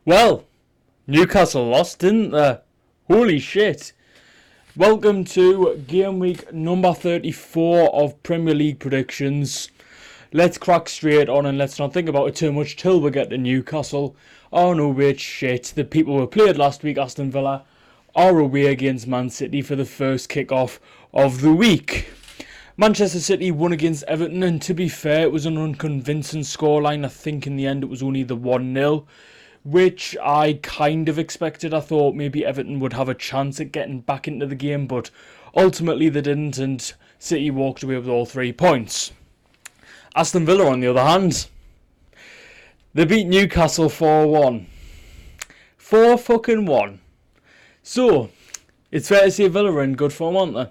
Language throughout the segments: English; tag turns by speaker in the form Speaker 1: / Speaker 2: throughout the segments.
Speaker 1: Well, Newcastle lost, didn't they? Holy shit. Welcome to Game Week number 34 of Premier League predictions. Let's crack straight on and let's not think about it too much till we get to Newcastle. Oh no, wait, shit. The people who played last week, Aston Villa, are away against Man City for the first kick-off of the week. Manchester City won against Everton, and to be fair, it was an unconvincing scoreline. I think in the end it was only the 1-0. Which I kind of expected. I thought maybe Everton would have a chance at getting back into the game, but ultimately they didn't, and City walked away with all 3 points. Aston Villa, on the other hand, they beat Newcastle 4-1. 4-1. So, it's fair to say Villa are in good form, aren't they?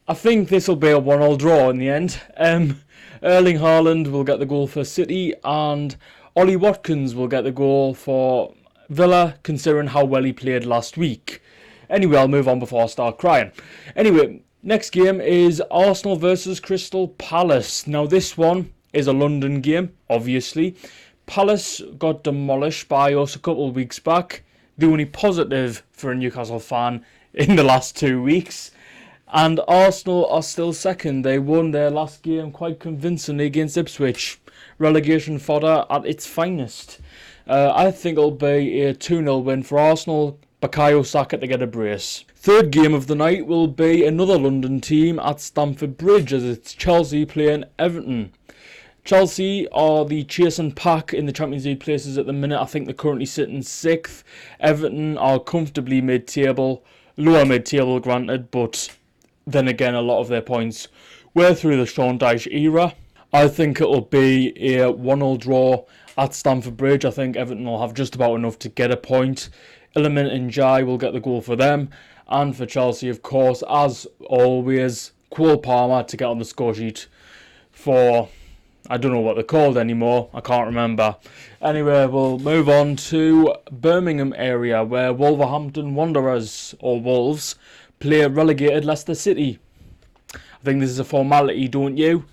Speaker 1: I think this will be a 1-1 draw in the end. Erling Haaland will get the goal for City, and Ollie Watkins will get the goal for Villa, considering how well he played last week. Anyway, I'll move on before I start crying. Anyway, next game is Arsenal versus Crystal Palace. Now, this one is a London game, obviously. Palace got demolished by us a couple of weeks back. The only positive for a Newcastle fan in the last 2 weeks. And Arsenal are still second. They won their last game quite convincingly against Ipswich. Relegation fodder at its finest. I think it'll be a 2-0 win for Arsenal. Bukayo Saka to get a brace. Third game of the night will be another London team at Stamford Bridge, as it's Chelsea playing Everton. Chelsea are the chasing pack in the Champions League places at the minute. I think they're currently sitting 6th. Everton are comfortably mid-table. Lower mid-table granted, but then again a lot of their points were through the Sean Dyche era. I think it'll be a 1-0 draw at Stamford Bridge. I think Everton will have just about enough to get a point. Iliman and Jai will get the goal for them. And for Chelsea, of course, as always, Cole Palmer to get on the score sheet for, I don't know what they're called anymore. I can't remember. Anyway, we'll move on to Birmingham area, where Wolverhampton Wanderers, or Wolves, play relegated Leicester City. I think this is a formality, don't you?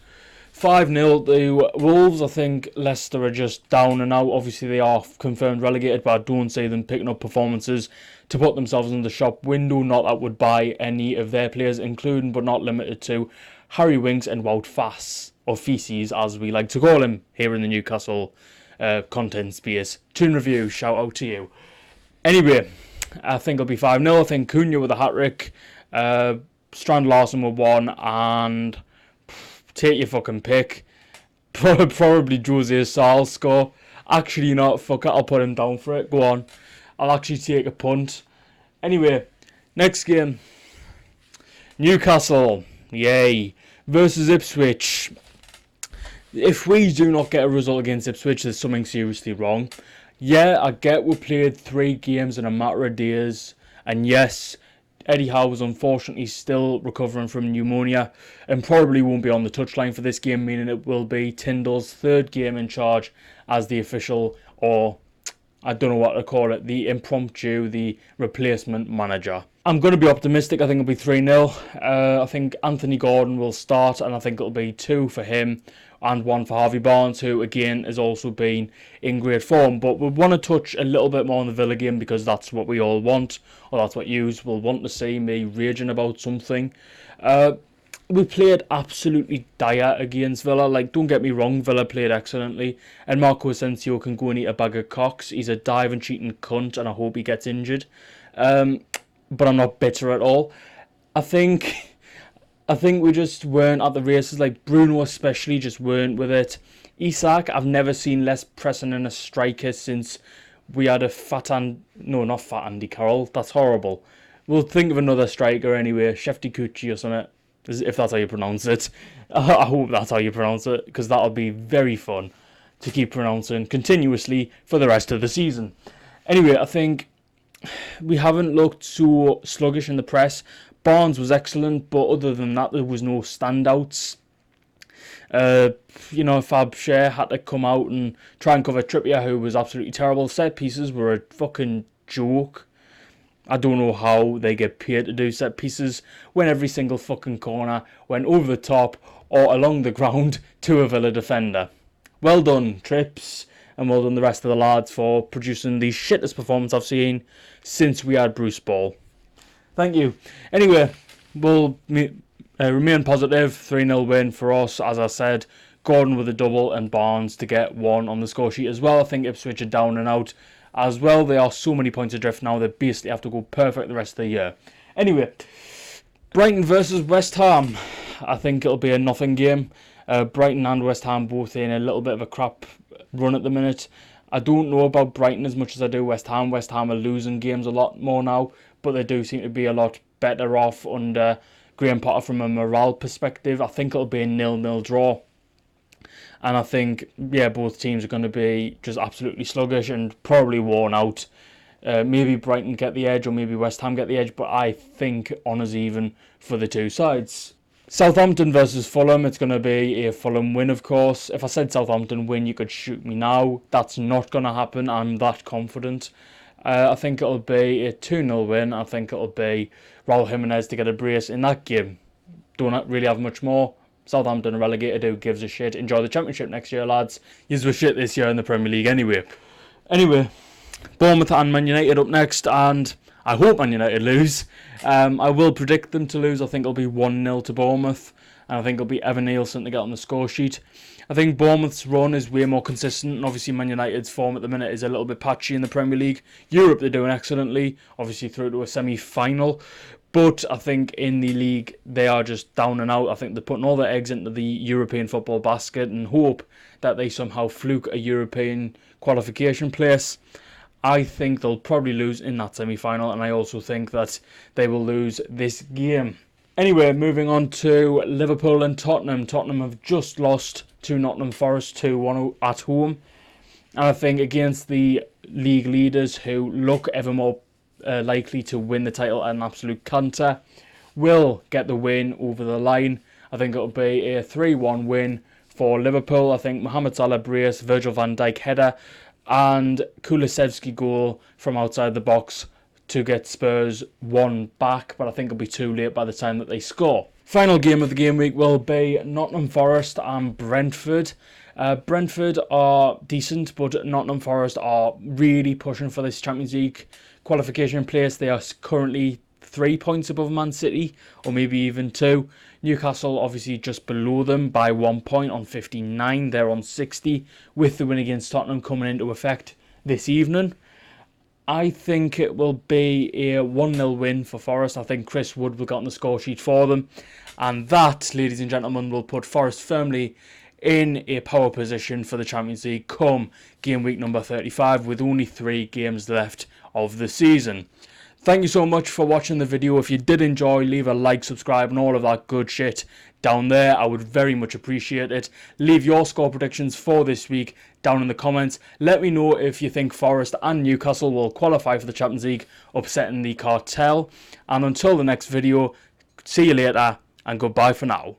Speaker 1: 5-0 to Wolves. I think Leicester are just down and out. Obviously, they are confirmed relegated, but I don't see them picking up performances to put themselves in the shop window. Not that would buy any of their players, including but not limited to Harry Winks and Wout Faes, or Feces as we like to call him here in the Newcastle content space. Tune review, shout out to you. Anyway, I think it'll be 5-0. I think Cunha with a hat-trick, Strand Larson with 1, and take your fucking pick. Probably Jose Sal score. Actually not, fuck it, I'll put him down for it. Go on. I'll actually take a punt. Anyway, next game. Newcastle, yay, versus Ipswich. If we do not get a result against Ipswich, there's something seriously wrong. Yeah, I get we played 3 games in a matter of days. And yes, Eddie Howe was unfortunately still recovering from pneumonia and probably won't be on the touchline for this game, meaning it will be Tyndall's 3rd game in charge as the official, or I don't know what to call it, the impromptu, the replacement manager. I'm going to be optimistic. I think it'll be 3-0. I think Anthony Gordon will start, and I think it'll be 2 for him and 1 for Harvey Barnes, who again has also been in great form. But we want to touch a little bit more on the Villa game because that's what we all want, or that's what you will want to see me raging about something. We played absolutely dire against Villa. Like, don't get me wrong, Villa played excellently, and Marco Asensio can go and eat a bag of cocks. He's a diving, cheating cunt, and I hope he gets injured. But I'm not bitter at all. I think we just weren't at the races. Like, Bruno especially just weren't with it. Isak, I've never seen less pressing in a striker since we had not Fat Andy Carroll. That's horrible. We'll think of another striker anyway, Shefty Kuchi or something, if that's how you pronounce it. I hope that's how you pronounce it, because that'll be very fun to keep pronouncing continuously for the rest of the season. Anyway, I think we haven't looked so sluggish in the press. Barnes was excellent, but other than that, there was no standouts. Fab Share had to come out and try and cover Trippier, who was absolutely terrible. Set pieces were a fucking joke. I don't know how they get paid to do set pieces when every single fucking corner went over the top or along the ground to a Villa defender. Well done, Trips. and well done the rest of the lads for producing the shittest performance I've seen since we had Bruce Ball. Thank you. Anyway, we'll remain positive. 3-0 win for us, as I said. Gordon with a double and Barnes to get 1 on the score sheet as well. I think Ipswich are down and out as well. They are so many points adrift now, they basically have to go perfect the rest of the year. Anyway, Brighton versus West Ham. I think it'll be a nothing game. Brighton and West Ham both in a little bit of a crap run at the minute. I don't know about Brighton as much as I do West Ham. West Ham are losing games a lot more now, but they do seem to be a lot better off under Graham Potter from a morale perspective. I think it'll be a 0-0 draw. And I think, both teams are going to be just absolutely sluggish and probably worn out. Maybe Brighton get the edge or maybe West Ham get the edge, but I think honours even for the two sides. Southampton versus Fulham, it's going to be a Fulham win, of course. If I said Southampton win, you could shoot me now. That's not going to happen. I'm that confident. I think it'll be a 2-0 win. I think it'll be Raul Jimenez to get a brace in that game. Don't really have much more. Southampton are relegated, who gives a shit? Enjoy the Championship next year, lads. Yous were shit this year in the Premier League anyway. Bournemouth and Man United up next, and I hope Man United lose. I will predict them to lose. I think it'll be 1-0 to Bournemouth, and I think it'll be Evan Nielsen to get on the score sheet. I think Bournemouth's run is way more consistent, and obviously Man United's form at the minute is a little bit patchy in the Premier League. Europe, they're doing excellently, obviously through to a semi-final. But I think in the league, they are just down and out. I think they're putting all their eggs into the European football basket and hope that they somehow fluke a European qualification place. I think they'll probably lose in that semi-final, and I also think that they will lose this game. Anyway, moving on to Liverpool and Tottenham. Tottenham have just lost to Nottingham Forest 2-1 at home. And I think against the league leaders who look ever more likely to win the title at an absolute canter, will get the win over the line. I think it'll be a 3-1 win for Liverpool. I think Mohamed Salah brace, Virgil van Dijk header, and Kulusevski goal from outside the box to get Spurs 1 back, but I think it'll be too late by the time that they score. Final game of the game week will be Nottingham Forest and Brentford. Brentford are decent, but Nottingham Forest are really pushing for this Champions League qualification place. They are currently 3 points above Man City, or maybe even 2. Newcastle obviously just below them by 1 point on 59. They're on 60, with the win against Tottenham coming into effect this evening. I think it will be a 1-0 win for Forest. I think Chris Wood will get on the score sheet for them. And that, ladies and gentlemen, will put Forest firmly in a power position for the Champions League come game week number 35, with only 3 games left of the season. Thank you so much for watching the video. If you did enjoy, leave a like, subscribe, and all of that good shit down there. I would very much appreciate it. Leave your score predictions for this week down in the comments. Let me know if you think Forest and Newcastle will qualify for the Champions League, upsetting the cartel. And until the next video, see you later, and goodbye for now.